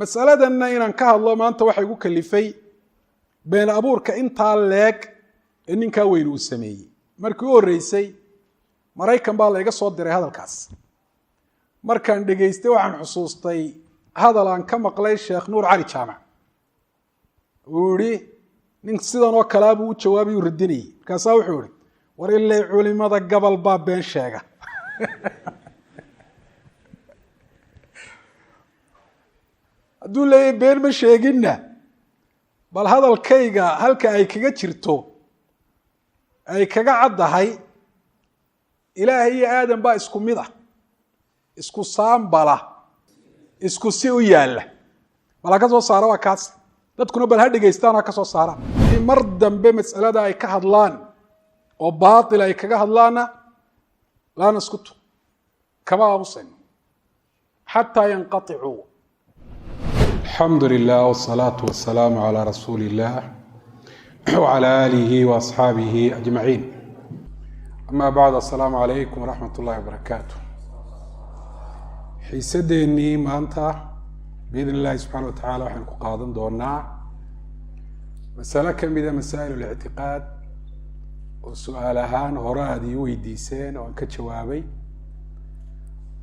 mas'aladanna inaan ka hadlo maanta waxay igu kalifay been abuurka intaa leeg ee ninkaa weyn uu sameeyey. markii u horreysay Maraykan baa la iga soo diray hadalkaas. markaan dhageystay waxaan xusuustay hadal aan ka maqlay Sheekh Nuur Cali Jaamac. uu yiri nin sidan oo kale buu u jawaabay u radinay. Markaasaa wuxuu yiri war ilaa culimada gabal baa been sheega. hadduu leeyahay been ma sheeginna bal hadalkayga halka ay kaga jirto ay kaga caddahay ilaahay iyo aadan baa isku mid ah, isku saambala, isku si u yaalla. bal ha ka soo saara waa kaas, dadkuna bal ha dhegaystaan ha ka soo saara. in mar dambe mas'alada ay ka hadlaan oo baatil ay kaga hadlaana laa naskutu kama aamusayno xataa yanqaticuu. الحمد لله والصلاة والسلام على رسول الله وعلى آله وأصحابه أجمعين. أما بعد، السلام عليكم ورحمة الله وبركاته. حيسدني maanta بإذن الله سبحانه وتعالى waxaan ku qaadan doonaa mas'alo ka mid ah masaa'il الاعتقاد oo su'aal ahaan hore aad ii weydiiseen oo aan ka jawaabay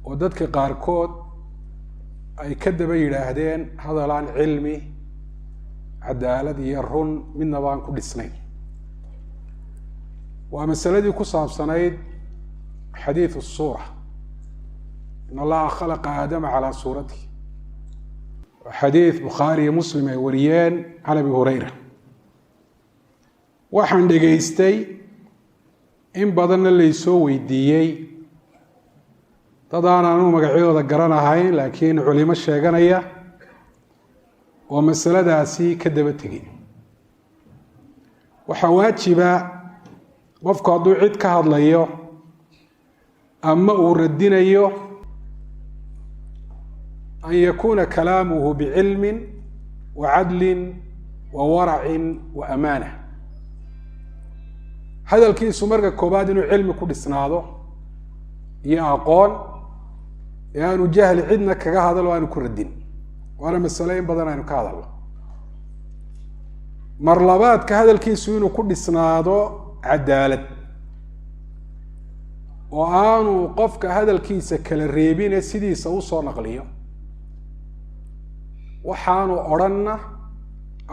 oo dadka qaarkood ay ka daba yidhaahdeen hadal aan cilmi, cadaalad iyo run midna baan ku dhisnayn. waa masaladii ku saabsanayd xadiiث الsuura in allaha khalaqa aadama calaa suuratihi. xadiiث bukhaari iyo muslim ay wariyeen can abi hurayra. waxaan dhegaystay in badanna laysoo weydiiyey dad aan anu magacyadooda garanahayn laakiin culimo sheeganaya oo masaladaasi ka daba tegin. waxaa waajiba qofku hadduu cid ka hadlayo ama uu radinayo an yakuuna kalaamuhu bicilmin wa cadlin wa waracin wa amaana. hadalkiisu marka koobaad inuu cilmi ku dhisnaado iyo aqoon, ee aanu jahli cidna kaga hadalo aanu ku radin. waana masale in badan aynu ka hadalno. mar labaadka hadalkiisu inuu ku dhisnaado cadaalad, oo aanu qofka hadalkiisa kala reebine sidiisa u soo naqliyo, waxaanu odhanna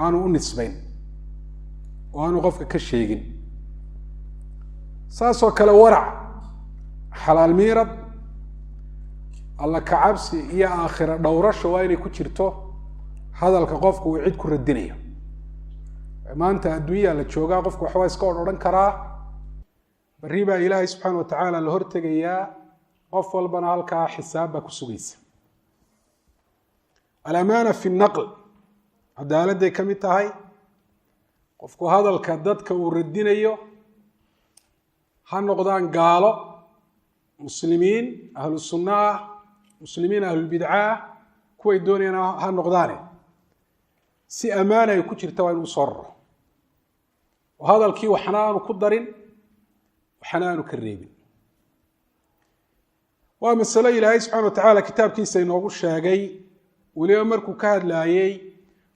aanu u nisbayn oo aanu qofka ka sheegin. saasoo kale warac, xalaal miirad, alla ka cabsi iyo aakhira dhowrasho waa inay ku jirto hadalka qofku uu cid ku radinayo. maanta adduunyaa la joogaa, qofku waxbaa iska odhan karaa, berri baa ilaahay subxaana wa tacaala la hortegayaa, qof walbana halkaa xisaab baa ku sugaysa. alamaana fi naql, cadaaladday ka mid tahay. qofku hadalka dadka uu radinayo ha noqdaan gaalo, muslimiin ahlu sunna ah, muslimiin ahlulbidca ah, kuway doonayaan ha noqdaane, si ammaana ay ku jirta waa inuu soo raro oo hadalkii waxna aanu ku darin waxna aanu ka reebin. waa masalo ilaahay subxana wa tacaala kitaabkiisa inoogu sheegay, weliba markuu ka hadlaayey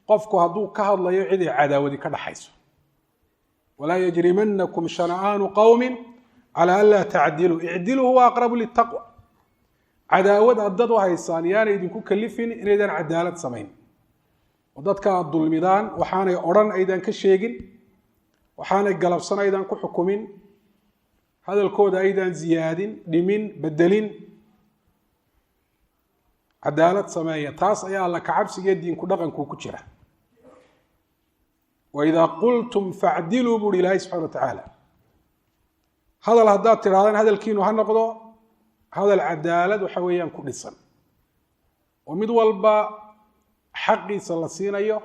qofku hadduu ka hadlayo cid ay cadaawadi ka dhaxayso. walaa yajrimanakum shana'aanu qowmin calaa an laa tacdiluu icdiluu huwa aqrabu litaqwa. cadaawad aad dad u haysaan yaana idinku kalifin inaydaan cadaalad samayn oo dadka aad dulmidaan, waxaanay odhan aydan ka sheegin, waxaanay galabsan aydan ku xukumin, hadalkooda aydan ziyaadin, dhimin, bedelin. cadaalad sameeya. taas ayaa alla ka cabsiga diinku dhaqanku ku jira. waidaa qultum facdiluu buuhi ilaahay subxana wa tacaala. hadal haddaad tidhahdaan hadalkiinu ha noqdo hadal cadaalad waxa weeyaan ku dhisan, oo mid walba xaqiisa la siinayo,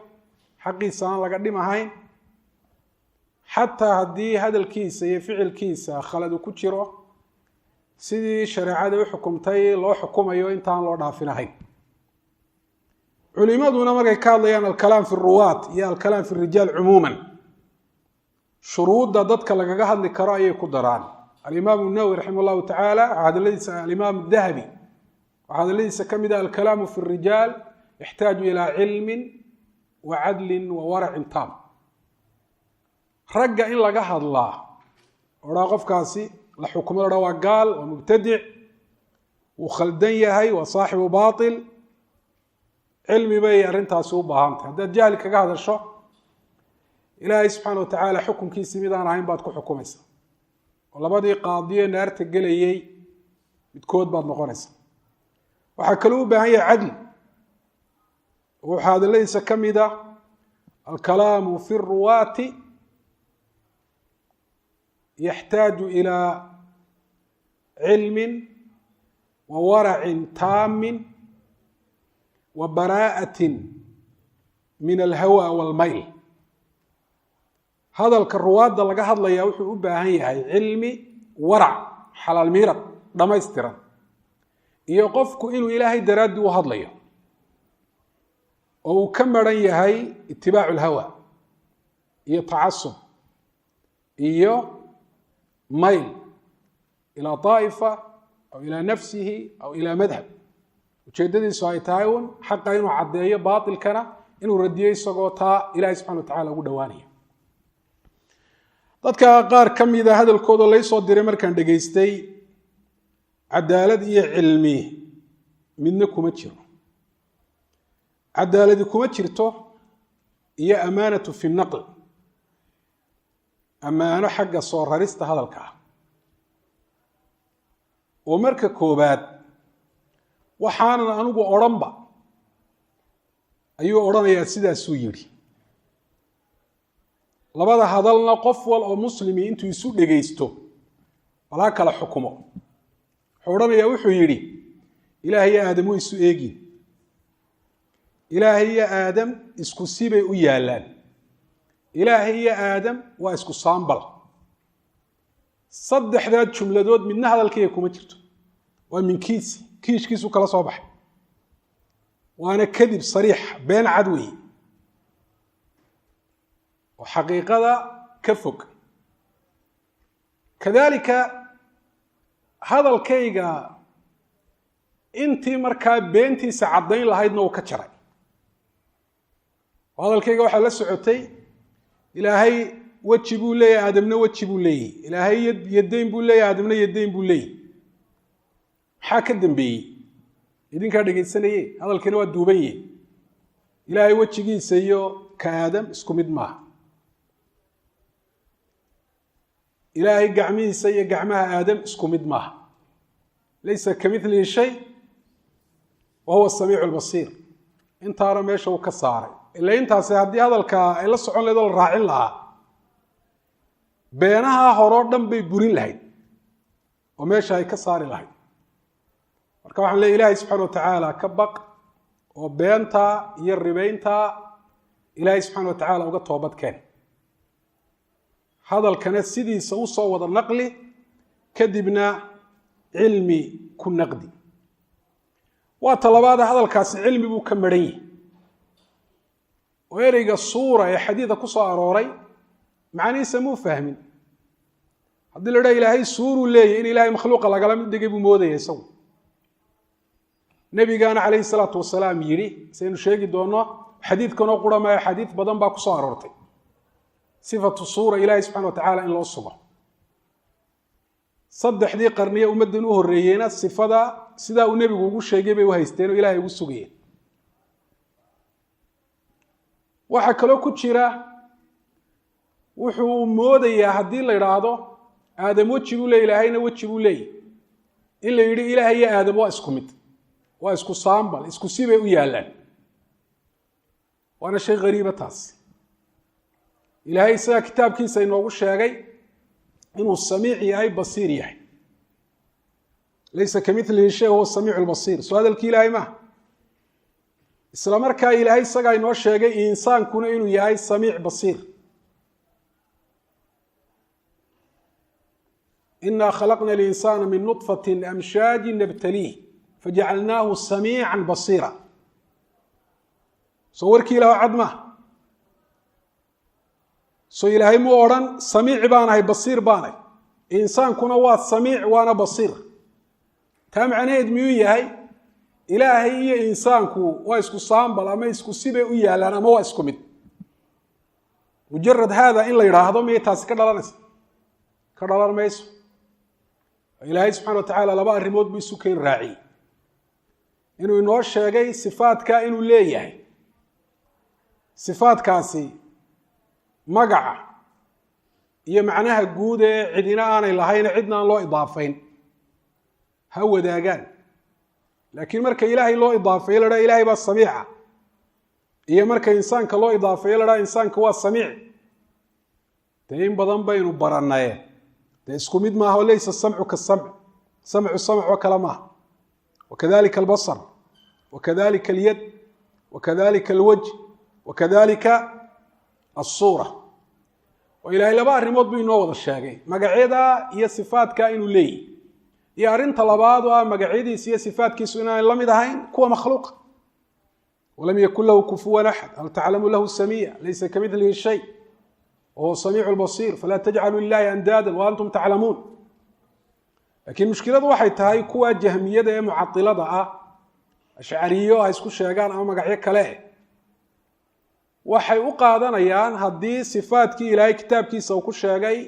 xaqiisa aan laga dhim ahayn. xataa haddii hadalkiisa iyo ficilkiisa khalad uu ku jiro, sidii shareecada u xukumtay loo xukumayo intaan loo dhaafin ahayn. culimaduna markay ka hadlayaan alkalaam fi ruwaat iyo alkalaam fi rijaal cumuuman, shuruudda dadka lagaga hadli karo ayay ku daraan. alimaamu nawowi raximah llahu tacaala hadaladiisa, alimaam dahabi waxaa hadaladiisa ka mid ah alkalaamu fi rijaal yaxtaaju ilaa cilmin wa cadlin wa waracin taam. ragga in laga hadlaa odhaa qofkaasi la xukumo odhaa waa gaal, waa mubtadic, wuu khaldan yahay, waa saaxibu baatil, cilmi bay arrintaasi u baahantay. haddaad jahli kaga hadasho ilaahay subxaana wa tacaala xukunkiisii midaan ahayn baad ku xukumaysa, oo labadii qaadiye naarta gelayey midkood baad noqonaysa. waxaa kaloo u baahan yahay cadli. wuxuu hadaladiisa ka mida alkalaamu fi ruwaati yaxtaaju ilaa cilmin wa waracin taamin wa baraa'atin min alhawa walmayl. hadalka ruwaadda laga hadlayaa wuxuu u baahan yahay cilmi, warac, xalaal miirad dhammaystiran, iyo qofku inuu ilaahay daraaddii u hadlayo oo uu ka maran yahay itibaacu lhawa iyo tacasub iyo mayl ilaa daa'ifa aw ilaa nafsihi aw ilaa madhab. ujeeddadiisu ay tahay un xaqa inuu caddeeyo, baatilkana inuu radiyo isagoo taa ilaahay subxana wa tacala ugu dhowaanaya. dadka qaar ka mida hadalkooda laysoo diray markaan dhegaystay, cadaalad iyo cilmi midna kuma jiro. cadaaladi kuma jirto iyo amaanatu fi naql, ammaano xagga soo rarista hadalka ah. oo marka koobaad waxaanan anigu odhanba ayuu odhanayaa sidaasuu yidhi. labada hadalna qof wal oo muslimi intuu isu dhegaysto walaa kala xukumo. wuxuu odhanayaa, wuxuu yidhi ilaahay iyo aadam way isu eegin, ilaahay iyo aadam isku sibay u yaallaan, ilaahay iyo aadam waa isku saambal. saddexdaad jumladood midna hadalkayga kuma jirto, waa min kiishkiisu kala soo baxay, waana kadib sariix, been cad weeye oo xaqiiqada ka fog. kadaalika hadalkayga intii markaa beentiisa caddayn lahaydna uu ka jaray. hadalkayga waxaa la socotay ilaahay weji buu leeyahay, aadamna weji buu leeyahy, ilaahay yadayn buu leeyahay, aadamna yadayn buu leeyahy. maxaa ka dambeeyey? idinkaa dhegaysanaye, hadalkina waa duuban yahe. ilaahay wejigiisa iyo ka aadam isku mid maaha. ilaahay gacmihiisa iyo gacmaha aadam isku mid maaha. laysa kamilihi shay wa huwa samiicu lbasiir. intaana meesha uu ka saaray. ila intaasi haddii hadalka ay la socon lahayd oo la raacin lahaa, beenaha horoo dhan bay burin lahayd oo meesha ay ka saari lahayd. marka waxaan leeyahy ilaahay subxana wa tacaala ka baq oo beenta iyo ribaynta ilaahay subxana wa tacaala uga toobad keen. hadalkana sidiisa u soo wada naqli, kadibna cilmi ku naqdi. waa talabaada hadalkaasi cilmi buu ka maran yahay. oo ereyga suura ee xadiida ku soo arooray macnihiisa muu fahmin. haddii la dhaha ilaahay suuruu leeyahy, in ilaahay makhluuqa lagala mid dhigay buu moodaya isagu. nebigaana calayhi salaatu wasalaam yidhi, saynu sheegi doonno, xadiidkanoo qura maayo xadiid badan baa ku soo aroortay sifatu suura ilaahay subxana wa tacaala in loo sugo. saddexdii qarniye ummaddan u horreeyeyna sifada sidaa uu nebigu ugu sheegay bay u haysteen oo ilaahay ugu sugayeen. waxaa kaloo ku jira, wuxuu moodayaa haddii la idhaahdo aadam weji buu leey, ilaahayna weji buu leeyahy, in la yidhi ilaahay iyo aadam waa isku mid, waa isku saambal, isku sibay u yaallaan. waana shay hariiba taas. ilaahay isagaa kitaabkiisa inoogu sheegay inuu samiic yahay, basiir yahay. laysa kamilihi shay huwa samiicu lbasiir. soo hadalkii ilaahay maaha. isla markaa ilaahay isagaa inoo sheegay insaankuna inuu yahay samiic basiir. inaa khalaqna alinsaana min nudfatin amshaajin nabtaliih fajacalnaahu samiican basiira. soo warkii ilaah cad maaha. soo ilaahay muu odhan samiic baanahay, basiir baanahay. insaankuna waa samiic waana basiir. taa macnaheed miyuu yahay ilaahay iyo insaanku waa isku saambal ama isku sibay u yaalaan ama waa isku mid mujarad hada in la yiraahdo miyay taasi ka dhalanaysa ka dhalan mayso ilaahay subxaanahu wa tacaala laba arrimood buu isu keen raaciyey inuu inoo sheegay sifaadka inuu leeyahay sifaadkaasi magaca iyo macnaha guud ee cidina aanay lahayn cidna aan loo idaafayn ha wadaagaan laakiin marka ilaahay loo idaafeeyo la dhaha ilaahay baa samiica iyo marka insaanka loo idaafeeyo la dhaha insaanka waa samiic dee in badan baynu baranaye dee isku mid maaha oo laysa samcu kasamc samcu samc oo kale maaha wakadalika albasar wakadalika alyad wakadalika alwajh wakadalika alsuura oo ilaahay laba arrimood buu inoo wada sheegay magacyada iyo sifaadka inuu leeyahy iyo arrinta labaad oo ah magacyadiisa iyo sifaadkiisu inaanay la mid ahayn kuwa makhluuqa walam yakun lahu kufuwan axad hal taclamu lahu samiya laysa kamidlihi shay wahuwa samiicu lbasiir falaa tajcaluu lilahi andaadan wa antum taclamuun laakiin mushkiladu waxay tahay kuwa jahmiyada ee mucailada ah ashcariyo ha isku sheegaan ama magacyo kale waxay u qaadanayaan haddii sifaadkii ilaahay kitaabkiisa uu ku sheegay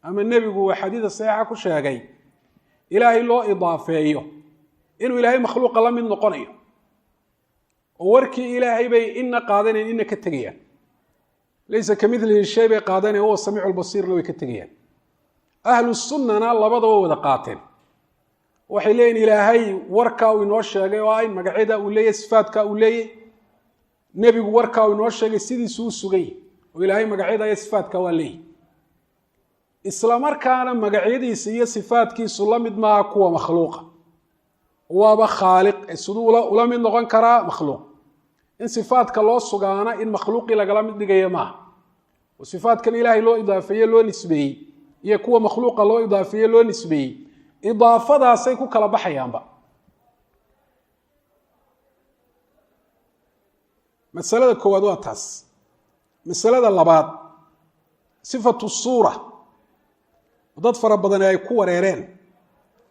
ama nebigu uu xadiida saxiixa ku sheegay ilaahay loo idaafeeyo inuu ilaahay makhluuqa la mid noqonayo oo warkii ilaahay bay ina qaadanayn ina ka tegayaan laysa kamidlihi shay bay qaadanayn huwa samiicu lbasiirna way ka tegayaan ahlu sunnana labadaba wada qaateen waxay leeyihin ilaahay warkaa uu inoo sheegay oo ah in magacyada uu leeyahy sifaadka uu leeyahy nebigu warkaa uu inoo sheegay sidiisuu u sugay oo ilaahay magacyada iyo sifaadka waa leeyahy isla markaana magacyadiisa iyo sifaadkiisu la mid maaha kuwa makhluuqa waaba khaaliq siduu ula mid noqon karaa makhluuq in sifaadka loo sugaana in makhluuqii lagala mid dhigaya maaha oo sifaadkan ilaahay loo idaafeeye loo nisbeeyey iyo kuwa makhluuqa loo idaafeeye loo nisbeeyey idaafadaasay ku kala baxayaanba masalada koowaad waa taas masalada labaad sifatu suura dad fara badan ay ku wareereen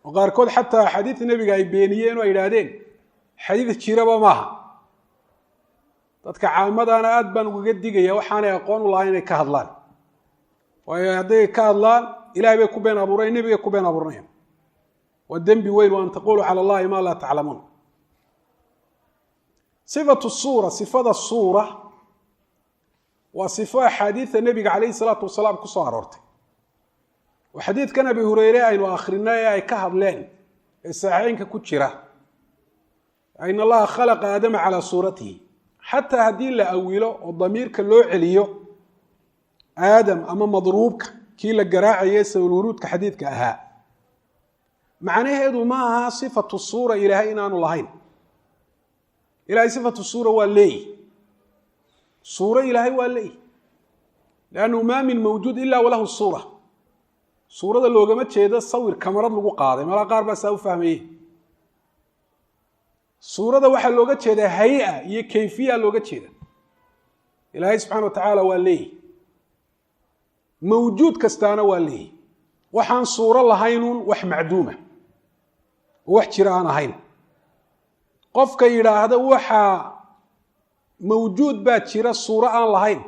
oo qaarkood xataa xadiidka nebiga ay beeniyeen oo ay yidhaahdeen xadiid jiraba maaha dadka caamadana aad baan ugaga digaya waxaanay aqoon u lahayn inay ka hadlaan waayo hadday ka hadlaan ilahay bay ku been abuurayan nebigay ku been abuuranayaan waa dembi weyn wa an taqulu cala allahi ma laa taclamuun sifatu suura sifada suura waa sifo axaadiida nebiga calayhi salaatu wasalaam ku soo aroortay oo xadiidkan abi hureyre aynu akrinay ee ay ka hadleen ee saxiixeynka ku jira in allaha khalaqa aadama calaa suuratihi xataa haddii la awilo oo damiirka loo celiyo aadam ama madruubka kii la garaacaye sawlwuruudka xadiidka ahaa macnaheedu ma aha sifatu suura ilaahay inaanu lahayn ilahay sifatu suura waa leeyi suuro ilaahay waa leeyi liannahu maa min mawjuud ila walahu suura suurada loogama jeedo sawir kamarad lagu qaaday malaa qaar baa saa u fahmaye suurada waxaa looga jeedaa hay-a iyo kayfiya looga jeeda ilaahay subxana wa tacaala waa leeyi mawjuud kastaana waa leeyi waxaan suuro lahaynuun wax macduuma oo wax jira aan ahayn qofka yidhaahda waxaa mawjuud baa jira suuro aan lahayn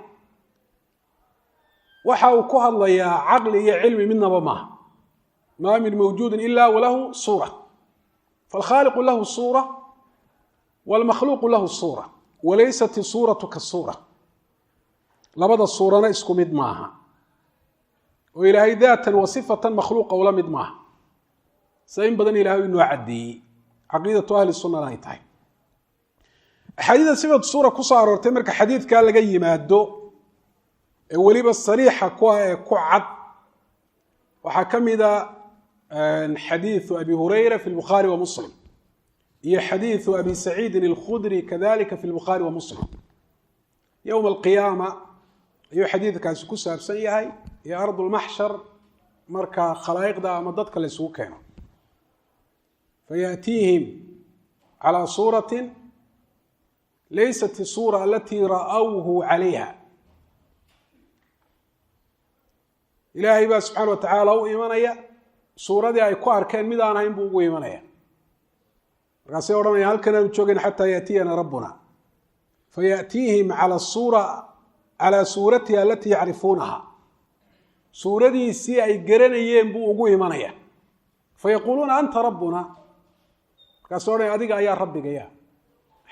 waxa uu ku hadlayaa caqli iyo cilmi midnaba maaha maa min mawjuudin ila walahu suura falkhaaliqu lahu suura waalmakhluuqu lahu suura walaysat isuuratu kasuura labada suurana isku mid maaha oo ilaahay daatan wa sifatan makhluuqa ula mid maaha se in badan ilahay inoo caddeeyey caqiidatu ahli sunnana ay tahay axaadiida sifatu suura ku soo aroortay marka xadiidkaa laga yimaado ee weliba sariixa ku ah ee ku cad waxaa ka mida xadiiثu abi hurayra fi lbukhaari wa muslim iyo xadiiثu abi saciidin اlkhudri kadalika fi lbukhaari wa muslim yowma alqiyaama ayuu xadiidkaasi ku saabsan yahay iyo ardu lmaxshar marka khalaa'iqda ama dadka la isugu keeno fayaأtiihim calى suurati laysat isuura alatii ra'awhu calayha ilaahay baa subxaana wa tacaala u imanaya suuradii ay ku arkeen mid aan ahayn buu ugu imanaya markaasay odhanaya halkan aanu joogayna xataa yaatiyana rabbuna fayaأtiihim calaa suuratiha alatii yacrifuunaha suuradiisii ay garanayeen buu ugu imanaya fayaquuluuna anta rabbuna markaasay odhanaya adiga ayaa rabbigaya.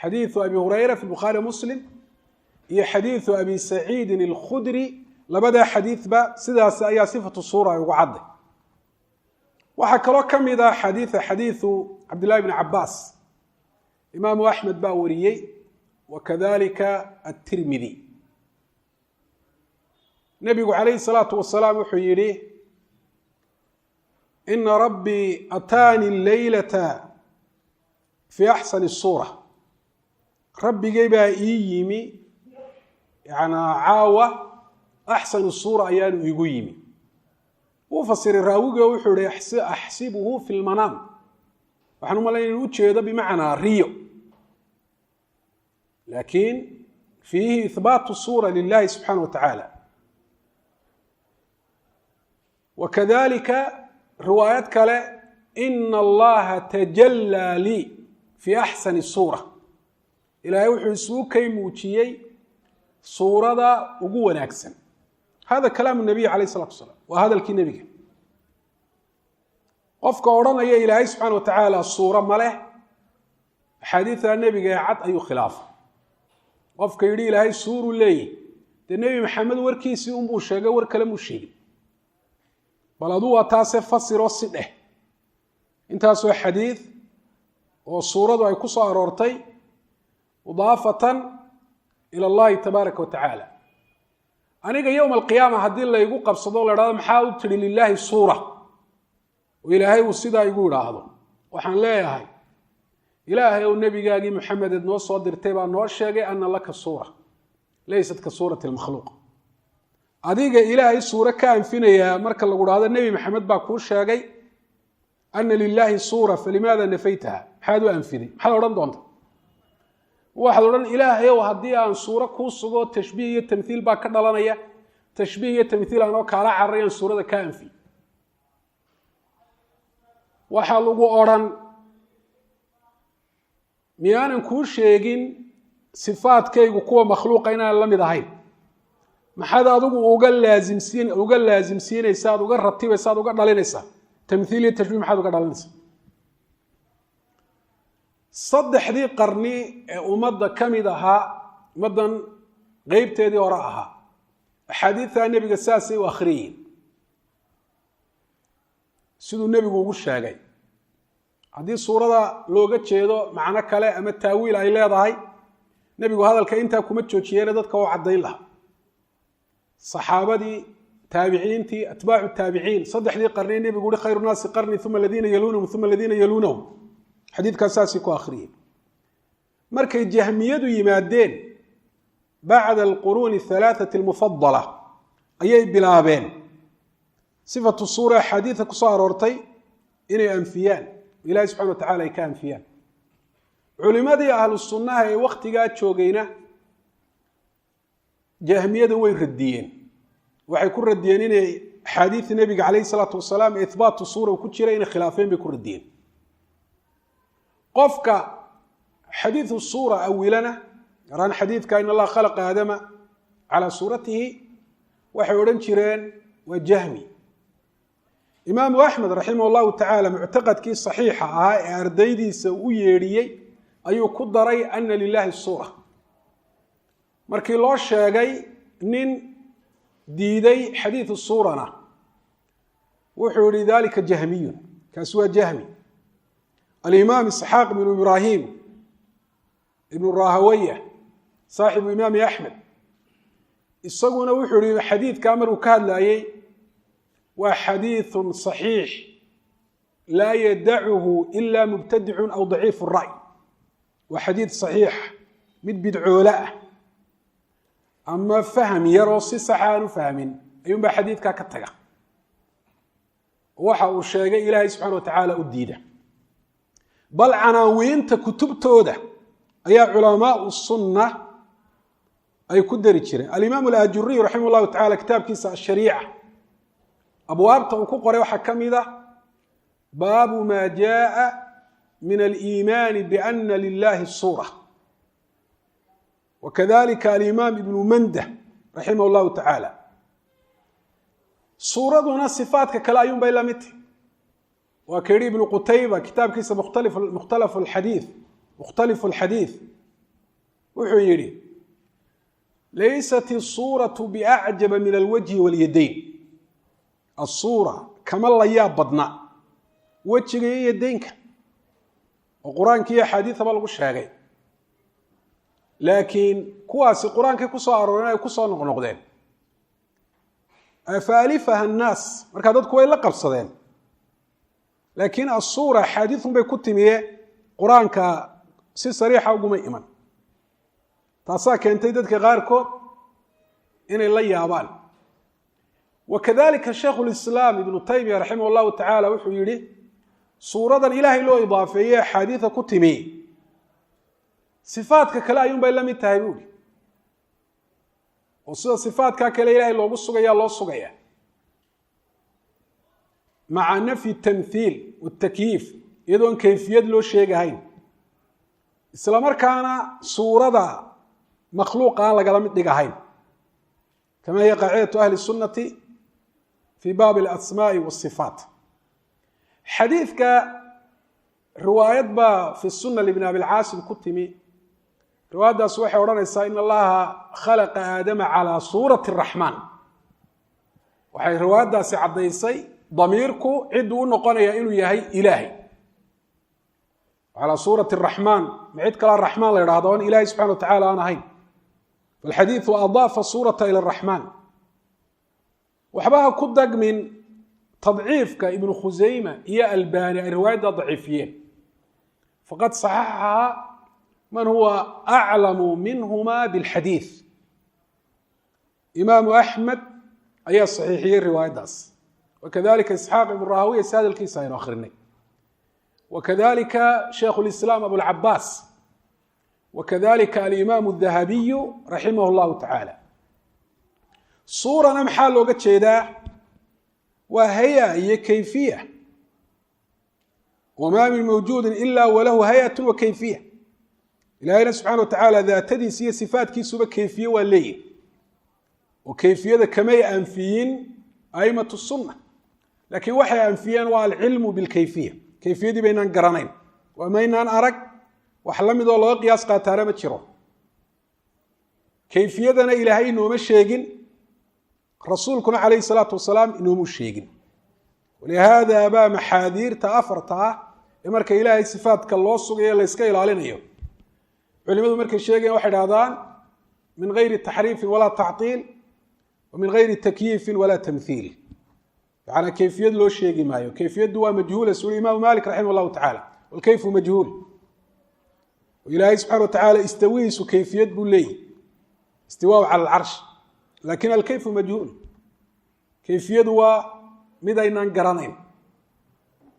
xadiiثu abi hurayra fi bukhaari muslim iyo xadiiثu abi saciidin اlkhudri labadaa xadiidba sidaas ayaa sifatu suura ay ugu cadday. waxaa kaloo ka mid ah xadiiثu cabdillahi bni cabaas imaamu axmed baa wariyey wakadalika aلtirmidi. nebigu calayhi الsalaatu wasalaam wuxuu yihi ina rabbii ataani leylata fii axsani الsuura rabbigay baa ii yimi caawa axsanu suura ayaanu igu yimi. wuu fasiray raawigi oo wuxuu ihi axsibuhu fi lmanaam waxaan u malayn inu ujeedo bimacnaa riyo laakiin fiihi ihbaatu suura lilahi subxaana wa tacaala. wakadalika riwaayad kale ina allaha tajallaa lii fii axsani suura ilaahay wuxuu isuu kay muujiyey suurada ugu wanaagsan. hada kalaamu nabiy calayh isalatu wasalaam waa hadalkii nebiga. qofka odhanaya ilaahay subxaana wa tacaala suuro ma leh axaadiida nebiga ee cad ayuu khilaafay. qofka yidhi ilaahay suuruu leeyahy dee nebi maxamed warkiisii unbuu sheegay war kale muu sheegin. bal aduu waa taase fasiroo si dheh intaasoo xadiid oo suuradu ay ku soo aroortay mudaafatan ila allahi tabaaraka wa tacaala. aniga yowma alqiyaama haddii laygu qabsado o la idhahdo maxaa u tidhi lilaahi suura oo ilaahay uu sidaa igu idhaahdo waxaan leeyahay ilaahay ou nebigaagii muxamedeed noo soo dirtay baa noo sheegay ana laka suura laysat ka suurati lmakhluuq. adiga ilaahay suuro ka anfinayaa marka lagu dhahdo nebi maxamed baa kuu sheegay ana lilaahi suura falimaada nafaytaha maxaad u anfiday maxaad odhan doonta? waxaad odhan ilaahayow haddii aan suuro kuu sugo tashbiih iyo tamhiil baa ka dhalanaya tashbiih iyo tamhiil aanoo kaala cararay aan suurada ka anfiy. waxaa lagu odhan miyaanan kuu sheegin sifaadkaygu kuwa makhluuqa inaan la mid ahayn maxaad adigu uga laasimsiinaysa ad uga ratibaysa ad uga dhalinaysaa tamhiil iyo tashbiih maxaad uga dhalinaysaa? saddexdii qarni ee ummadda ka mid ahaa ummaddan qeybteedii hore ahaa axaadiidta nebiga saasay u akhriyeen siduu nebigu ugu sheegay. haddii suurada looga jeedo macno kale ama taawiil ay leedahay nebigu hadalka intaa kuma joojiyeene dadka oo caddayn lahaa. saxaabadii taabiciintii atbaacu taabiciin saddexdii qarni nebigu uhi khayru naasi qarni uma aladiina yaluunahum uma aladiina yaluunahum xadiidkaas saasay ku akhriyeen. markay jahmiyadu yimaadeen bacda alquruuni ahalaathati almufadala ayay bilaabeen sifatu suura axaadiida ku soo aroortay inay anfiyaan ilahi subxana wa tacala ay ka anfiyaan. culimadii ahlu sunnaha ee wakhtigaa joogayna jahmiyadu way radiyeen. waxay ku radiyeen inay axaadiida nebiga calayhi salaatu wasalaam ee ihbaatu suura ku jira inay khilaafeen bay ku radiyeen. qofka xadiiثu suura awilana yaraan xadiidka in allah khalaqa aadama calaa suuratihi waxay odhan jireen waa jahmi. imaamu axmed raximah llahu tacaala muctaqadkii saxiixa ahaa ee ardaydiisa u yeedhiyey ayuu ku daray ana lilahi suura. markii loo sheegay nin diiday xadiiثu suurana wuxuu yihi dalika jahmiyun kaasi waa jahmi. alimaam isxaaq bnu ibraahim ibnu rahawaya saaxibu imaami axmed isaguna wuxuu yihi xadiidkaa markuu ka hadlayey waa xadiiثu صaxiix laa yadachu ila mubtadicun aw daciif الra'y. waa xadiid صaxiixa mid bidcoole ah ama fahm yaroo si saxa aan u fahmin ayuunbaa xadiidkaa ka taga waxa uu sheegay ilaahay subxana wa tacaala u diida. bal canaawiinta kutubtooda ayaa culamaau sunna ay ku dari jireen. alimaam alajuriy raximah llahu tacala kitaabkiisa ashariica abwaabta uu ku qoray waxaa ka mid ah baabu maa jaaa min aliimaani biana lilahi suura. wakadalika alimaam ibnu mandah raximah llahu tacaala. suuraduna sifaadka kale ayuun bay la mid tahy. waa ka yihi ibnu qutayba kitaabkiisa mukhtalifu alxadiid wuxuu yidhi laysat isuuraةu biacjaba min alwajhi walyadayn. asuura kama la yaab badna wejiga iyo yadaynka oo qur-aanka iyo axaadiidaba lagu sheegay, laakiin kuwaasi qur-aankii ku soo arooreen ay ku soo noqnoqdeen. faalifaha annaas markaa dadku way la qabsadeen, laakiin asuura axaadiidun bay ku timiye qur-aanka si sariixa uguma iman. taasaa keentay dadka qaarkood inay la yaabaan. wakadalika shaykhu lislaam ibnu taymiya raximah llahu tacaala wuxuu yihi suuradan ilaahay loo idaafeeye axaadiida ku timi sifaadka kale ayuun bay la mid tahay buuhi, oo sida sifaadkaa kale ilaahay loogu sugaya loo sugaya maca nafyi tamthiil watakyiif, iyadoon kayfiyad loo sheegahayn, isla markaana suurada makhluuqa aan lagala mid dhigahayn, kama hiya qaacidatu ahli sunnati fi baabi alasmaa'i wasifaat. xadiidka riwaayad baa fi suna libni abilcaasim ku timi. riwaayaddaas waxay odhanaysaa in allaha khalaqa aadama calaa suurati araxmaan. waxay riwaayaddaasi caddaysay damiirku cidduu u noqonaya inuu yahay ilaahay. calaa suurati araxmaan ma cid kalaa raxmaan la yidhahdo on ilaahay subxana wa tacala aan ahayn. falxadiidu adaafa suurata ila araxmaan. waxba ha ku dagmin tadciifka ibnu khusayma iyo albani ay riwaayadda daciifiyeen. faqad saxaxaha man huwa aclamu minhuma bilxadiid. imaamu axmed ayaa saxiixiyey riwaayaddaas, wakadalika isxaaq ibnu rahawiya si hadalkiisa aynu akhrinay, wakadalika shaykhu lislaam abulcabaas, wakadalika alimaamu dahabiyu raximah llahu tacaala. suurana maxaa looga jeedaa? waa haya iyo kayfiya. wamaa min mawjuudin ila walahu hayatu wa kayfiya. ilaahayna subxana wa tacaala daatadiisa iyo sifaatkiisuba kayfiye waa leeyihi, oo kayfiyada kamay anfiyin aimatu sunna, laakiin waxay anfiyeen waa alcilmu bilkayfiya. kayfiyadii baynaan garanayn, waa maynaan arag, wax la midoo looga qiyaas qaataana ma jiro. kayfiyadana ilaahay inooma sheegin, rasuulkuna calayhi salaatu wasalaam inoomu sheegin. walihaada baa maxaadiirta afarta ah ee marka ilaahay sifaadka loo sugayo layska ilaalinayo, culimadu markay sheegayan waxay dhahdaan min gayri taxriifin walaa tactiil, wa min gayri takyiifin walaa tamthiil. macnaa kayfiyad loo sheegi maayo. kayfiyaddu waa majhuula suli imaamu malik raximah llahu tacaala, walkayfu majhuul. ilaahay subxana wa tacaala istawihiisu kayfiyad buu leeyihi, istiwaau cala alcarsh, lakin alkayfu majhuul. kayfiyadu waa mid aynaan garanayn,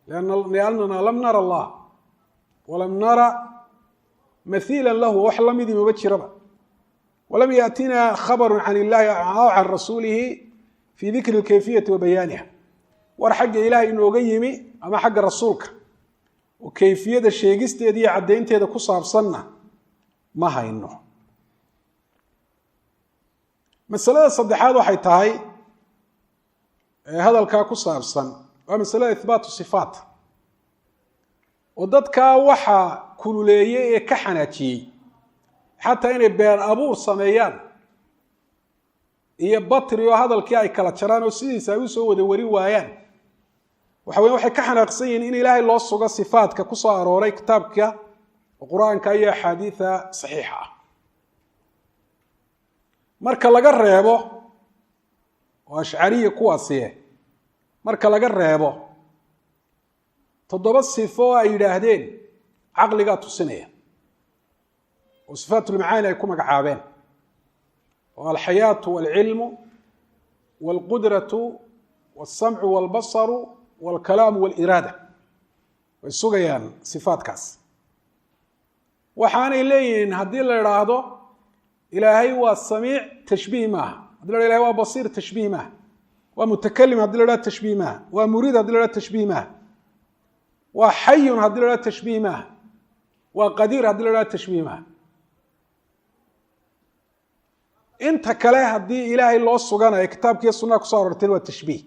liannana lam nara allah walam nara mahiila lahu, wax lamidii maba jiraba. walam yaatina khabaru can illahi aw can rasuulihi fi dikri lkayfiyati wa bayaaniha. war xagga ilaahay inooga yimi ama xagga rasuulka oo kayfiyada sheegisteeda iyo caddaynteeda ku saabsanna ma hayno. masalada saddexaad waxay tahay hadalkaa ku saabsan waa masalada ihbaatu sifaat, oo dadkaa waxaa kululeeyey ee ka xanaajiyey xataa inay been abuur sameeyaan iyo batri oo hadalkii ay kala jaraan oo sidiisa ay u soo wada wari waayaan. waxa weya waxay ka xanaaqsan yihiin in ilaahay loo sugo sifaadka ku soo arooray kitaabka oo qur-aanka iyo axaadiida saxiixa ah. marka laga reebo oo ashcariya kuwaasiye, marka laga reebo 7 sifo oo ay yidhaahdeen caqligaa tusinaya oo sifaatulmacaani ay ku magacaabeen, oo alxayaatu walcilmu walqudratu walsamcu walbasaru walkalaamu waliraada, way sugayaan sifaatkaas. waxaanay leeyihiin haddii la idhaahdo ilaahay waa samiic, tashbiih maaha. haddi la ilahay waa basiir, tashbiih maaha. waa mutakalim haddi la idhahdo tashbiih maaha. waa muriid haddi la idhahdo tashbiih maaha. وحي هذه لا تشبيه معه وقدير هذه لا تشبيه معه انت كلا هذه إلهي الله سبحانه كتابك يا سنة كسر تلو التشبيه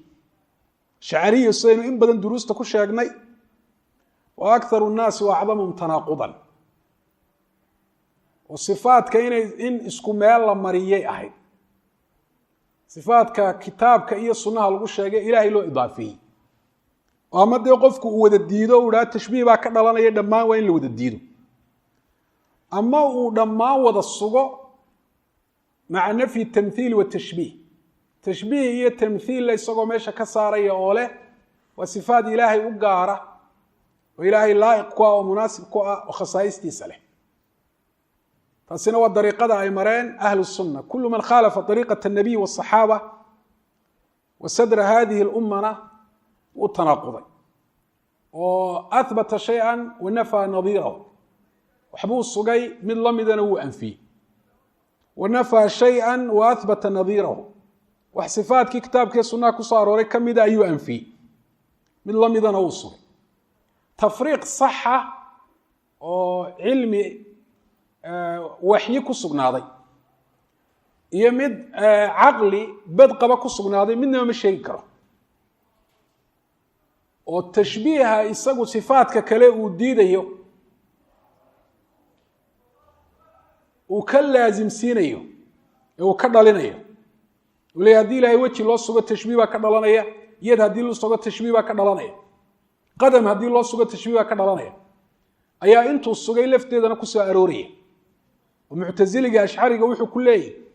شعري الصين إن بدن دروس تكش يجني وأكثر الناس وأعظمهم تناقضا وصفات كاين إن اسكمال مريء أحد صفات ككتاب كأي السنة الغش إلهي له إضافي وما ده يقفك ود الديدو ولا تشبيه بقى لنا يدما وين له ود الديدو أما ودما ود الصقو مع نفي التمثيل والتشبيه تشبيه هي التمثيل ليس ماشى كسارية أوله وصفات إلهي وقارة وإلهي لائق كوا ومناسب كوا وخصائص تسله فسنوى الطريقة أي مرين أهل السنة كل من خالف طريقة النبي والصحابة وصدر هذه الأمة والتناقض وأثبت شيئا ونفى نظيره وحبوه الصقي من لمدن وأنفيه ونفى شيئا وأثبت نظيره وحصفات كتاب كسنة كصار وركم مدى يؤنفي من لمدن وصل تفريق صحة علمي وحي كسقناضي يمد عقلي بدقبة كسقناضي منه مش يكره والتشبيه يسقو صفات ككله وديده وكلازم سينيو وكدلينيو ولي هدي لا وجه لو سوق تشبيه كدلانيا يد هدي لو سوق تشبيه كدلانيا قدم هدي لو سوق تشبيه كدلانيا ايا انتو سوقي لفتيدنا كسو اروريه ومعتزلي اشعري وحو كليه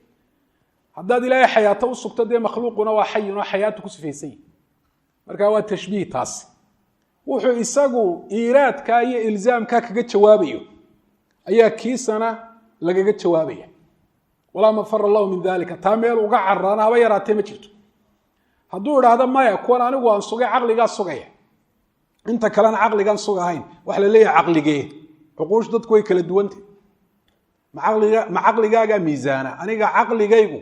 haddaad ilaahay xayaato u sugto dee makhluuquna waa xayin oo xayaatu ku sifaysan marka waa tashbiih taas wuxuu isagu iiraadka iyo ilzaamka kaga jawaabayo ayaa kiisana lagaga jawaabaya walaa mafar Allah min dalika taameel uga carrana haba yaraatay ma jirto hadduu idhaahdo maya kuwan anigu aan sugay caqligaa sugaya inta kalena caqligaan sugahayn wax la leeyahay caqligee uquush dadku way kala duwantay ma caqligaaga miisaana aniga caqligaygu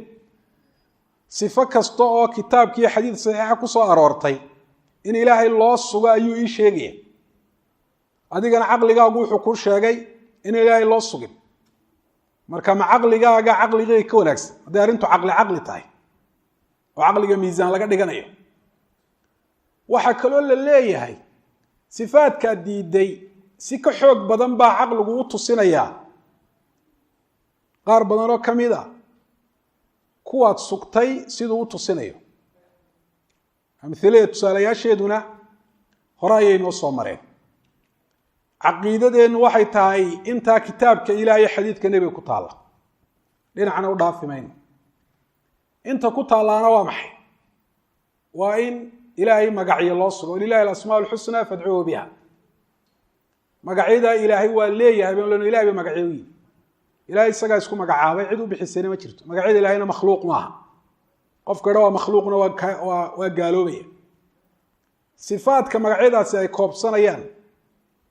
sifo kasta oo kitaabkii xadiid saxiixa ku soo aroortay in ilaahay loo sugo ayuu ii sheegaya adigana caqligaagu wuxuu ku sheegay in ilaahay loo sugin marka ma caqligaaga caqligay ka wanaagsan haddii arrintu caqli tahay oo caqliga miisaan laga dhiganayo waxa kaloo la leeyahay sifaadka diiday si ka xoog badan baa caqligu u tusinayaa qaar badan oo kamid ah kuwaad sugtay siduu u tusinayo amthilada tusaalayaasheeduna hore ayay noo soo mareen caqiidadeennu waxay tahay intaa kitaabka ilaahay xadiidka nebiga ku taalla dhinacna u dhaafi mayno inta ku taallaana waa maxay waa in ilaahay magacyo loo sugo lilahi alasmaa alxusnaa fadcuuhu biha magacyadaa ilaahay waa leeyahay baan leno ilahay bay magacyo u yihi ilahay isagaa isku magacaabay cid u bixisayna ma jirto magacyada ilaahayna makhluuq maaha qofka dha waa makhluuqna waa gaaloobaya sifaadka magacyadaasi ay koobsanayaan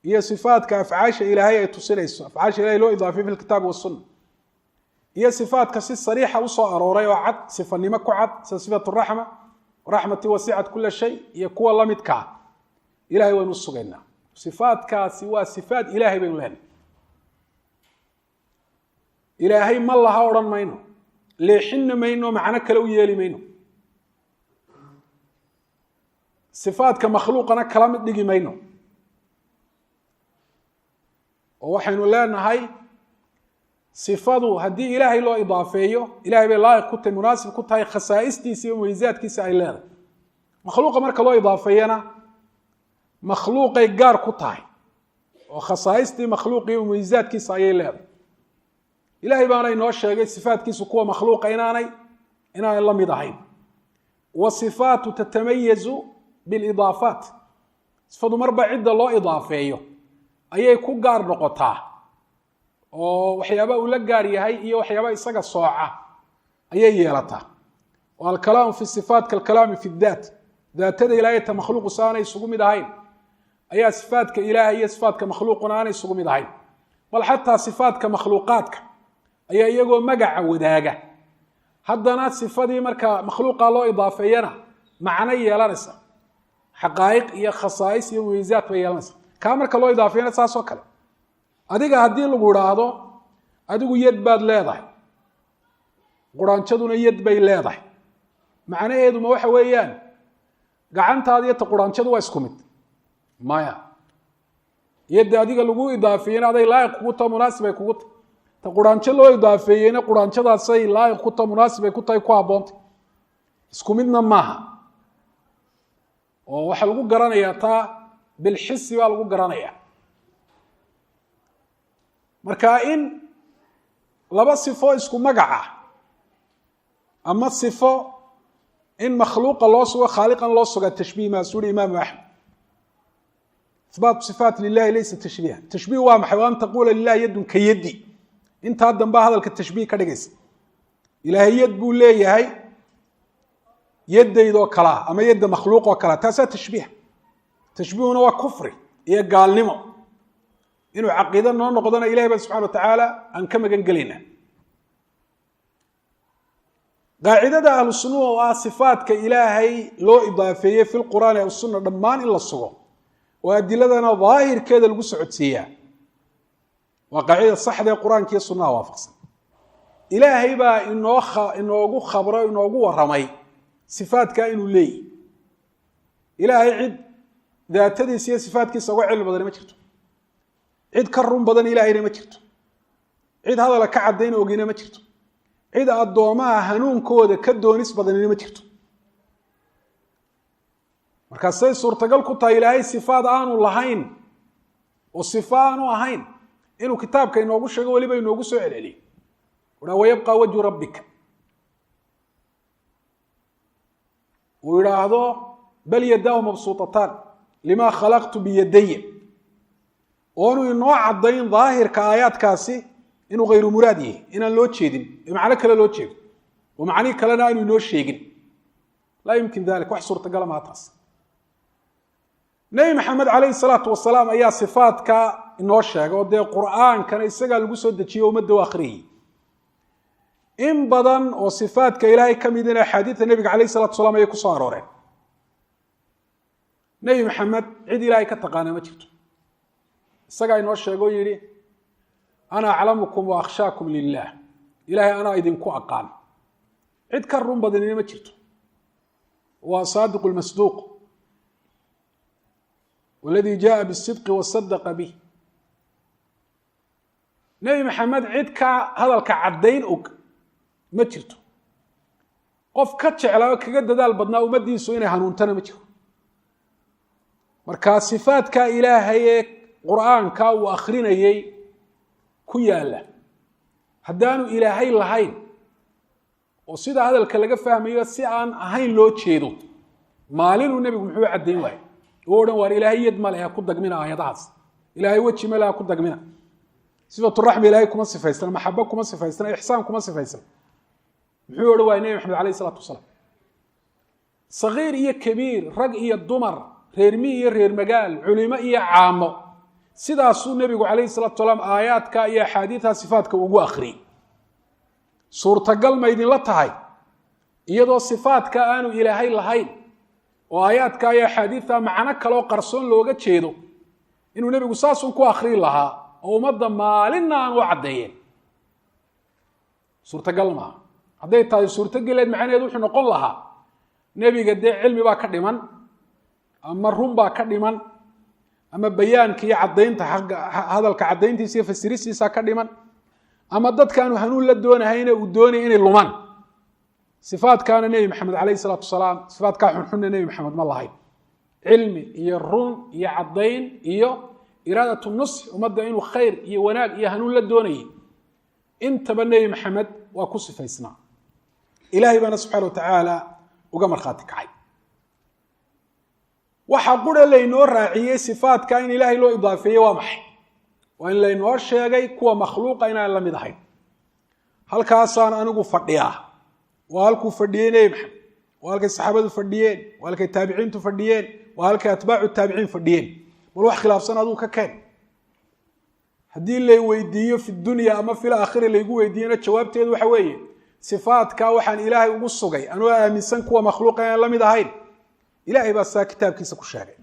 iyo sifaadka afcaasha ilaahay ay tusinayso afcaasha ilaahay loo idaafay fi lkitaabi wasunna iyo sifaadka si sariixa usoo arooray oo cad sifanimo ku cad sida sifatu raxma raxmati wasicat kula shay iyo kuwa la midka ah ilahay waynu sugaynaa sifaadkaasi waa sifaad ilaahay baynu leenahay ilaahay ma laha odhan mayno leexinna mayno macno kale u yeeli mayno sifaadka makhluuqana kala mid dhigi mayno oo waxaynu leenahay sifadu haddii ilaahay loo idaafeeyo ilaahay bay laa'iq ku tahay munaasib ku tahay khasaa'istiisa iyo mumiisaadkiisa ay leedahay makhluuqa marka loo idaafeeyana makhluuqay gaar ku tahay oo khasaa'istii makhluuqii iyo mumiisaadkiisa ayay leedahay ilaahay baana inoo sheegay sifaadkiisu kuwa makhluuqa inaanay la mid ahayn wasifaatu tatamayazu bilidaafaat sifadu marba cidda loo idaafeeyo ayay ku gaar noqotaa oo waxyaaba uu la gaar yahay iyo waxyaaba isaga sooca ayay yeelataa والكلام في الصفات كالكلام في الذات ذاته إلهية مخلوق ساني isugu mid ahayn ayaa sifaadka ilaahay iyo sifaadka makhluuqna aanay isugu mid ahayn bal hatta sifaadka makhluuqaadka ayaa iyagoo magaca wadaaga haddana sifadii marka makhluuqa loo idaafeeyana macna yeelanaysa xaqaa'iq iyo khasaa'is iyo miisaat way yeelanaysa kaa marka loo idaafeeyana saasoo kale adiga haddii lagu idhaahdo adigu yad baad leedahay quraanjaduna yad bay leedahay macnaheedu ma waxa weeyaan gacantaada iyo ta quraanjadu waa isku mid maya yadda adiga lagu idaafeeyena aday laayiq kugu tahay munaasib ay kugu tahay ta quraanjo loo idaafeeyeyna quraanjadaasay laayiq ku tahay munaasib ay ku tahay ku haboontay isku midna maaha oo waxaa lagu garanayaa taa bilxisi baa lagu garanayaa marka in laba sifo isku magaca ama sifo in makhluuqa loo sugo khaaliqan loo suga tashbiih maasuuri imaamu axmed ihbaat sifaat lilahi laysa tashbiiha tashbiih waa maxay an taquula lilahi yadun ka yadi intaa dambaa hadalka tashbiih ka dhigaysa ilaahay yad buu leeyahay yadaydoo kalaa ama yadda makhluuqoo kalaa taasaa tashbiih tashbiihuna waa kufri iyo gaalnimo inuu caqiido noo noqdona ilahay baa subxana watacaala aan ka magan gelayna qaacidada ahlu sunnuha oo ah sifaatka ilaahay loo idaafeeyey fi lqur'aani aw sunna dhammaan in la sugo oo adiladana daahirkeeda lagu socodsiiyaa waa qaacida saxda ee qur-aanka iyo sunnaha waafaqsan ilaahay baa inoogu khabro inoogu waramay sifaatkaa inuu leeyahy ilaahay cid daatadiisa iyo sifaatkiisa uga cilmi badani ma jirto cid ka run badan ilaahayna ma jirto cid hadala ka caddayn ogina ma jirto cid addoomaha hanuunkooda ka doonis badanina ma jirto markaasay suurtagal ku tahay ilaahay sifaad aanu lahayn oo sifo aanu ahayn inuu kitaabka inoogu sheego weliba inoogu soo celceliyo uha wayabqa wajhu rabbika uu yidhaahdo bal yadaahu mabsuutataan lima khalaqtu biyadaya oonu inoo caddayn daahirka aayaadkaasi inuu hayru muraad yahay inaan loo jeedin macno kale loo jeedo oo macnihi kalena aanu inoo sheegin laa yumkin dalik wax suurtagala maha taas nebi maxamed calayhi salaatu wasalaam ayaa sifaadka inoo sheegay oo dee qur'aankana isagaa lagu soo dejiyey ummadda u akhriyey in badan oo sifaadka ilaahay ka midina axaadiida nebiga calayhi salatu wasalaam ayay ku soo arooreen nebi maxamed cid ilaahay ka taqaana ma jirto isagaa inoo sheego o yidhi ana aclamukum wa akhshaakum lilah ilaahay anaa idinku aqaan cid ka run badanina ma jirto waa saadiqu lmasduuq waladii jaaa bisidqi wasadaqa bih nebi maxamed cid ka hadalka caddayn og ma jirto qof ka jeclaa oo kaga dadaal badnaa ummaddiisu inay hanuuntana ma jiro marka sifaadka ilaahay ee qur'aanka uu akhrinayey ku yaala haddaanu ilaahay lahayn oo sida hadalka laga fahmayo si aan ahayn loo jeedo maalinuu nebigu muxuu caddayn waayey oo odhan waar ilaahay yad ma leh ha ku dagmina aayadahaas ilaahay weji ma leh ha ku dagmina sifaturaxmi ilaahay kuma sifaysana maxabo kuma sifaysana ixsaan kuma sifaysana muxuu odhan waayey nebi maxamed alayh isalaatu wasalaam sagiir iyo kabiir rag iyo dumar reermi iyo reer magaal culimo iyo caamo sidaasuu nebigu calayhi salatu wasalaam aayaadka iyo axaadiidta sifaatka ugu akhriyey suurtagal ma idinla tahay iyadoo sifaadka aanu ilaahay lahayn oo aayaadka iyo axaadiidta macno kaloo qarsoon looga jeedo inuu nebigu saasun ku akhriyi lahaa oo ummadda maalinna aan u caddeeyeen suurtagal maaha hadday tahay suurtogeleed macnaheedu wuxuu noqon lahaa nebiga dee cilmi baa ka dhiman ama run baa ka dhiman ama bayaanka iyo caddaynta hadalka caddayntiisa iyo fasiristiisa ka dhiman ama dadkaanu hanuun la doonahayne uu doonaya inay lumaan sifaadkaana nebi maxamed calayhi salaatu wasalaam sifaadkaa xunxunna nebi maxamed ma lahayn cilmi iyo run iyo caddayn iyo iraadatu nusx ummadda inuu khayr iyo wanaag iyo hanuun la doonayay intaba nebi maxamed waa ku sifaysnaa ilaahay baana subxaana wa tacaala uga markhaati kacay waxaa qura laynoo raaciyey sifaadka in ilaahay loo idaafeeyey waa maxay waa in laynoo sheegay kuwa makhluuqa inaan la mid ahayn halkaasaan anigu fadhiyaa waa halkuu fadhiyey nebi maxamed waa halkay saxaabadu fadhiyeen waa halkay taabiciintu fadhiyeen waa halkay atbaacu taabiciin fadhiyeen bal wax khilaafsan aduu ka keen haddii lay weydiiyo fi dunya ama fil aakhiri laygu weydiiyana jawaabteedu waxa weeye sifaadka waxaan ilaahay ugu sugay anoo aaminsan kuwa makhluuqa inaan la mid ahayn ilaahay baa saa kitaabkiisa ku sheegay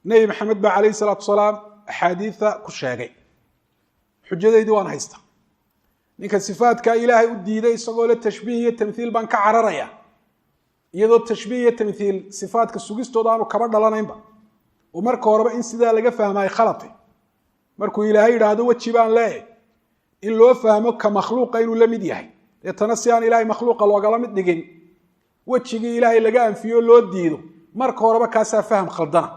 nebi maxamed baa calayhi salaatu wasalaam axaadiida ku sheegay xujadeydii waan haysta ninka sifaadka ilaahay u diiday isagoo le tashbiih iyo tamthiil baan ka cararaya iyadoo tashbiih iyo tamthiil sifaadka sugistooda aanu kaba dhalanaynba oo marka horeba in sidaa laga fahmaay khalatay markuu ilaahay yidhaahdo weji baan leeyahay in loo fahmo ka makhluuqa inuu la mid yahay deetana si aan ilaahay makhluuqa loogala mid dhigin wejigii ilaahay laga anfiyo loo diido marka horeba kaasaa faham khaldana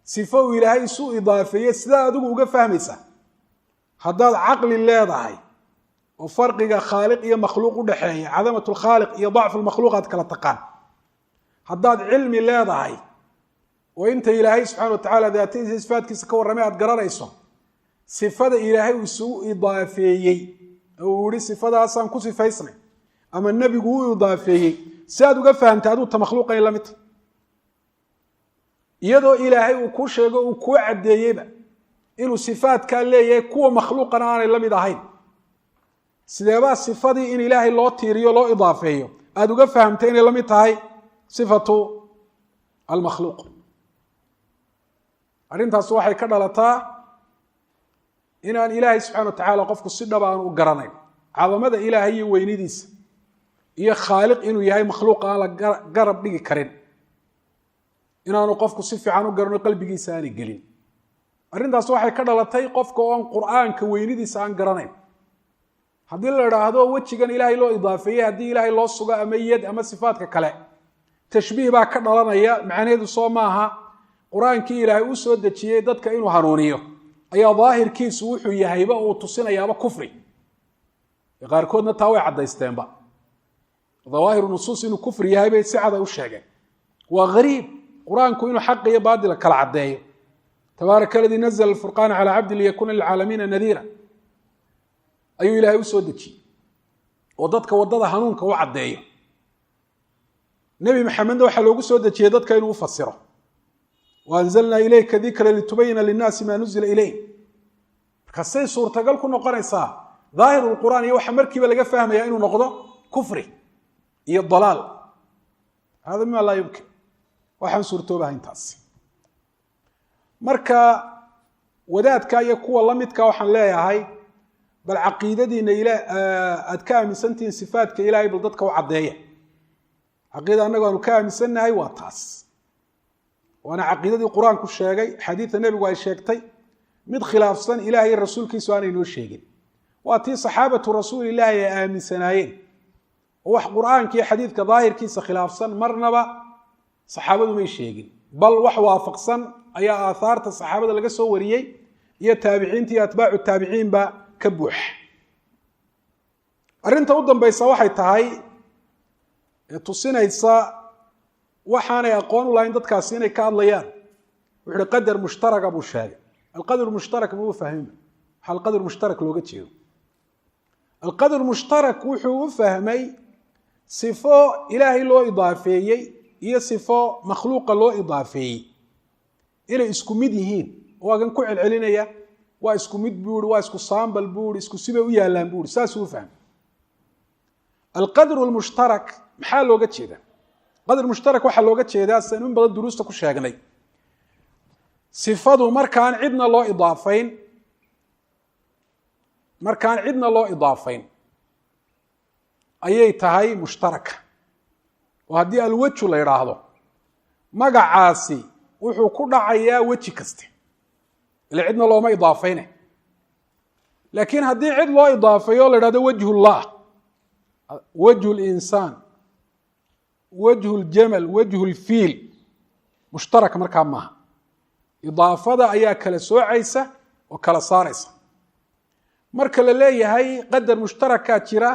sifo uu ilaahay isu idaafeeye sidaa adigu uga fahmaysaa haddaad caqli leedahay oo farqiga khaaliq iyo makhluuq u dhaxeeya cadamat lkhaaliq iyo dacfu lmakhluuq aad kala taqaan haddaad cilmi leedahay oo inta ilaahay subxana wa tacaala daatadiisa sifaadkiisa ka warramay aad garanayso sifada ilaahay uu isugu idaafeeyey oo uu yihi sifadaasaan ku sifaysnay ama nebigu u idaafeeyey si aad uga fahamtay aduu ta makhluuqay la midta iyadoo ilaahay uu kuu sheego uu kuu caddeeyeyba inuu sifaadkaa leeyahay kuwa makhluuqana aanay la mid ahayn sideebaa sifadii in ilaahay loo tiiriyo loo idaafeeyo aada uga fahamtay inay la mid tahay sifatu almakhluuq arrintaas waxay ka dhalataa inaan ilaahay subxana wa tacaala qofku si dhaba aan u garanayn cadamada ilaahay iyo weynidiisa iyo khaaliq inuu yahay makhluuq aan la garab dhigi karin inaanu qofku si fiican u garano qalbigiisa aanay gelin arrintaas waxay ka dhalatay qofka oon qur'aanka weynidiisa aan garanayn haddii la idhaahdo wejigan ilaahay loo idaafeeyey haddii ilaahay loo sugo ama yad ama sifaadka kale tashbiih baa ka dhalanaya macnaheedu soo maaha qur-aankii ilaahay uu soo dejiyey dadka inuu hanuuniyo ayaa daahirkiisu wuxuu yahayba uu tusinayaaba kufri qaarkoodna taa way caddaysteenba dawaahiru nusuus inuu kufri yahay bay si cada u sheegeen waa gariib qur-aanku inuu xaq iyo baadila kala caddeeyo tabaaraka aladii nazla alfurqaana calaa cabdi liyakuna lilcaalamiina nadiira ayuu ilaahay u soo dejiyey oo dadka waddada hanuunka u caddeeyo nebi maxamedna waxaa loogu soo dejiyey dadka inuu u fasiro waanzalnaa ilayka dikra litubayina linnaasi maa nuzila ilayh markaasay suurtagal ku noqonaysaa daahiru lqur'aan iyo waxa markiiba laga fahmaya inuu noqdo kufri iyo dalaal hada mima laa yumkin waxaan suurtoobaha intaasi marka wadaadka iyo kuwa la midka waxaan leeyahay bal caqiidadiina aad ka aaminsantihiin sifaadka ilaahay bal dadka u caddeeya caqiida annagu aanu ka aaminsannahay waa taas waana caqiidadii qur-aanku sheegay xadiidta nebigu ay sheegtay mid khilaafsan ilaahay iyo rasuulkiisu aanay noo sheegin waa tii saxaabatu rasuulilaahi ay aaminsanaayeen oo wax qur-aanka iyo xadiidka daahirkiisa khilaafsan marnaba saxaabadu may sheegin bal wax waafaqsan ayaa aahaarta saxaabada laga soo wariyey iyo taabiciinta iyo atbaacu taabiciinba ka buux arrinta u dambaysa waxay tahay tusinaysa waxaanay aqoon u lahayn dadkaasi inay ka hadlayaan wuxu uhi qadar mushtaraka buu sheegay alqadr mushtarak muu fahmima waxaa alqadr mushtarak looga jeedo alqadr mushtarak wuxuu u fahmay sifo ilaahay loo idaafeeyey iyo sifo makhluuqa loo idaafeeyey inay isku mid yihiin waagan ku celcelinaya waa isku mid buu ihi waa isku saambal buu ihi isku sibay u yaallaan buu ihi saasuu u fahmay alqadru lmushtarak maxaa looga jeedaa qadr mushtarak waxaa looga jeedaa sidan in badan duruusta ku sheegnay sifadu markaan cidna loo idaafayn ayay tahay mushtaraka oo haddii alwaju la idhaahdo magacaasi wuxuu ku dhacayaa weji kaste ila cidna looma idaafayne laakiin haddii cid loo idaafeeyo o la idhahdo wajhu llah wajhu linsaan wajhu ljamal wajhu lfiil mushtarak markaa maaha idaafada ayaa kala soocaysa oo kala saaraysa marka la leeyahay qadar mushtarakaa jira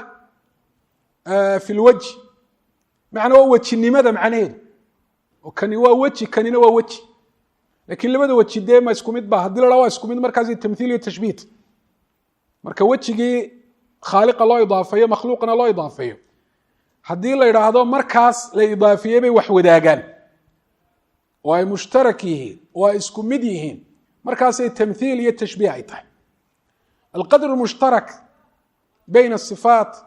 fi lwajhi macnaa waa wejinimada macnaheedu oo kani waa weji kanina waa weji laakiin labada weji dee ma isku mid ba haddii la dhaa waa isku mid markaasi tamthiil iyo tashbiit marka wejigii khaaliqa loo idaafeeyo makhluuqna loo idaafeeyo haddii la idhaahdo markaas la idaafiyey bay wax wadaagaan oo ay mushtarak yihiin oo ay isku mid yihiin markaasay tamthiil iyo tashbiih ay tahay alqadr mushtarak bayna asifaat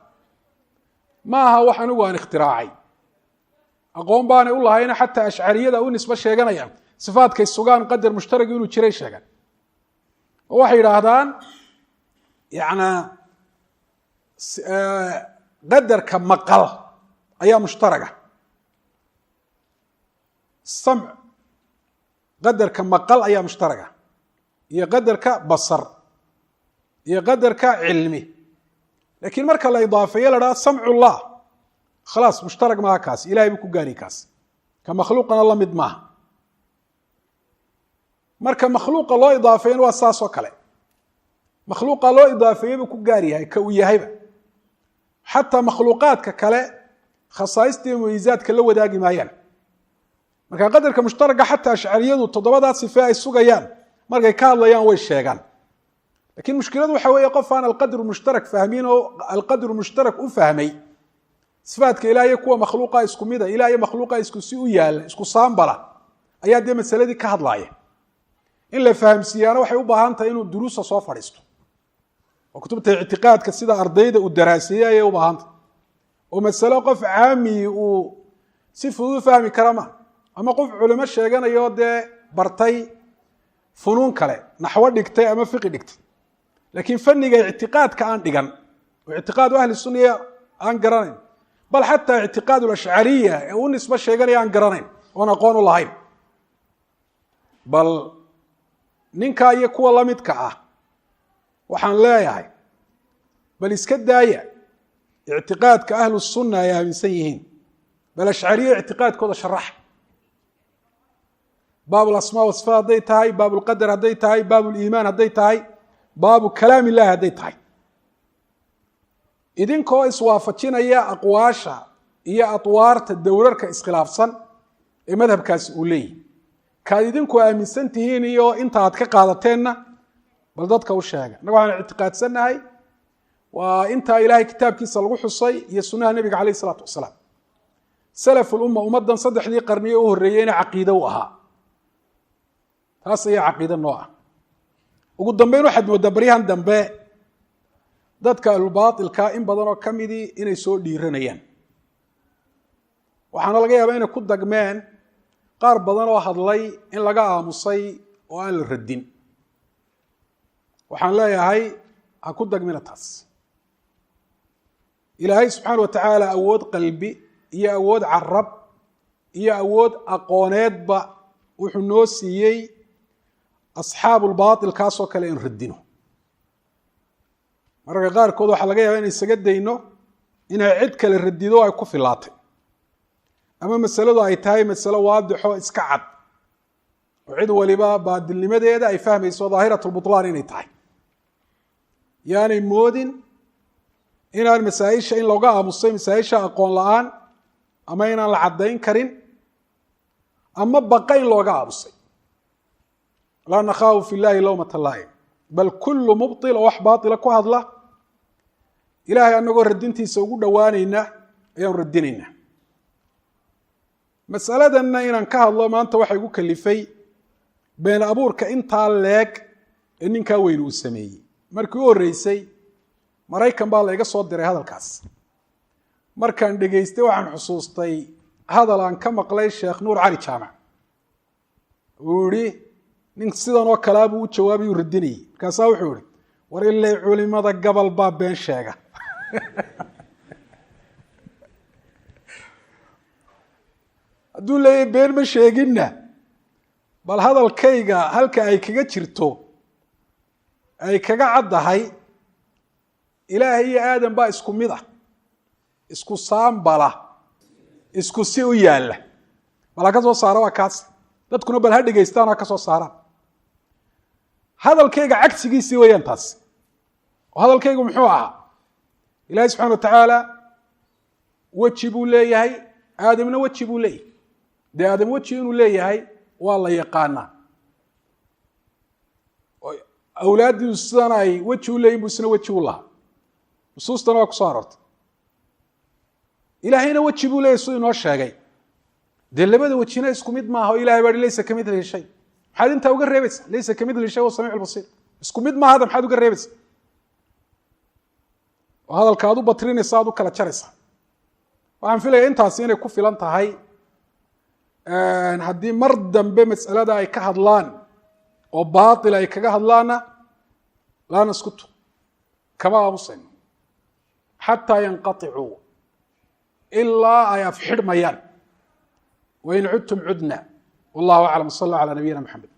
ma aha wax anigu aan ikhtiraacay aqoon baanay u lahayna xataa ashcariyada u nisbo sheeganayaan sifaadkay sugaan qadar mushtarag inuu jiray sheegan oo waxay yidhaahdaan yana qadarka maqal ayaa mushtaraga samc qadarka maqal ayaa mushtaraga iyo qadarka basar iyo qadarka cilmi laakiin marka la idaafeeyo la dhaha samcullah khalaas mushtarag maaha kaas ilahay buu ku gaari kaas ka makhluuqana la mid maaha marka makhluuqa loo idaafeeyana waa saas oo kale makhluuqa loo idaafeeyey buu ku gaar yahay ka uu yahayba xataa makhluuqaadka kale khasaaista iyo mumiizaadka la wadaagi maayaan marka qadarka mushtaraga xataa ashcariyadu toddobadaas sife ay sugayaan markay ka hadlayaan way sheegaan laakiin mushkiladu waxa weeye qof aan alqadru mushtarak fahmin oo alqadru mushtarak u fahmay sifaadka ilaahay kuwa makhluuqa isku mida ilaahay makhluuqa isku si u yaala isku saambala ayaa dee masaladii ka hadlaaya in la fahamsiiyaana waxay u baahan tahay inuu duruusa soo fadhiisto oo kutubta ictiqaadka sida ardayda uu daraaseeyay ayay u baahan tahay oo masalo qof caami uu si fudud u fahmi kara ma ama qof culimo sheeganayo dee bartay funuun kale naxwo dhigtay ama fiqi dhigtay laakiin fanniga ictiqaadka aan dhigan oo ictiqaadu ahli sunniya aan garanayn bal xataa ictiqaadu alashcariya ee u nisbo sheeganaya aan garanayn oon aqoon u lahayn bal ninkaa iyo kuwa la midka ah waxaan leeyahay bal iska daaya ictiqaadka ahlu sunna ay aaminsan yihiin bal ashcariya ictiqaadkooda sharaxa baab alasmaa wasifaat hadday tahay baab lqadar hadday tahay baab liimaan hadday tahay baabu kalaam illahi hadday tahay idinkoo iswaafajinaya aqwaasha iyo atwaarta dowrarka iskhilaafsan ee madhabkaasi uu leeyahy kaad idinku aaminsan tihiin iyo inta aad ka qaadateenna bal dadka u sheega innaga waxaan ictiqaadsannahay waa intaa ilaahay kitaabkiisa lagu xusay iyo sunnaha nebiga calayh isalaatu wasalaam salafulumma ummaddan saddexdii qarniye u horreeyeyna caqiide u ahaa taas ayaa caqiide noo ah ugu dambeyn waxaad mooddaa baryahan dambe dadka ahlulbaatilka in badan oo ka midii inay soo dhiiranayaan waxaana laga yaabaa inay ku dagmeen qaar badan oo hadlay in laga aamusay oo aan la radin waxaan leeyahay ha ku dagmina taas ilaahay subxaana wa tacaala awood qalbi iyo awood carab iyo awood aqooneedba wuxuu noo siiyey asxaabu lbaatil kaasoo kale in radino mararka qaarkood waxaa laga yaabaa in isaga dayno inay cid kale radido ay ku filaatay ama masaladu ay tahay masalo waadixo iska cad oo cid waliba baadilnimadeeda ay fahmayso daahirat lbutlaan inay tahay yaanay moodin inaan masaa-isha in looga aamusay masaa-isha aqoon la-aan ama inaan la caddayn karin ama baqa in looga aamusay laa nakhaafu fi llahi lowmata laa'im bal kullu mubtil oo wax baatila ku hadla ilaahay anagoo radintiisa ugu dhowaanayna ayaanu radinaynaa masaladanna inaan ka hadlo maanta waxay igu kalifay been abuurka intaa leeg ee ninkaa weyne uu sameeyey markii u horreysay maraykan baa la iga soo diray hadalkaas markaan dhegaystay waxaan xusuustay hadal aan ka maqlay sheekh nuur cali jaamac uu yihi nin sidan oo kalea buu u jawaabayuu radinayey markaasaa wuxuu ihi war ilay culimada gabal baa been sheega hadduu leeyahy been ma sheeginna bal hadalkayga halka ay kaga jirto ay kaga caddahay ilaahay iyo aadan baa isku mid ah isku saambala isku si u yaalla bal ha ka soo saara waa kaas dadkuna bal ha dhegaystaan ha ka soo saaraan hadalkayga cagsigiisii weeyaan taas oo hadalkaygu muxuu ahaa ilaahay subxana wa tacaala weji buu leeyahay aadamna weji buu leeyahay dee aadam weji inuu leeyahay waa la yaqaanaa awlaaddiisu sidan ay weji u leeyihin bu isna weji u lahaa nusuustana waa kusoo aroortay ilaahayna weji buu leeyahay siduu inoo sheegay dee labada wejina isku mid maaha oo ilahay baa hi laysa kamidlihi shay maxaad intaa uga reebaysa laysa kamidlihi shay wa samiic lbasiir isku mid maaha ada maxaad uga reebaysa oo hadalka aad u batrinaysa aad u kala jaraysa waxaan filaya intaasi inay ku filan tahay haddii mar dambe mas'alada ay ka hadlaan oo baatil ay kaga hadlaanna laa naskutu kama aamusayno xataa yanqaطicuu ilaa ay afxidhmayaan wain cudtum cudna wallahu aclam sal allah calى nabiyina mxamed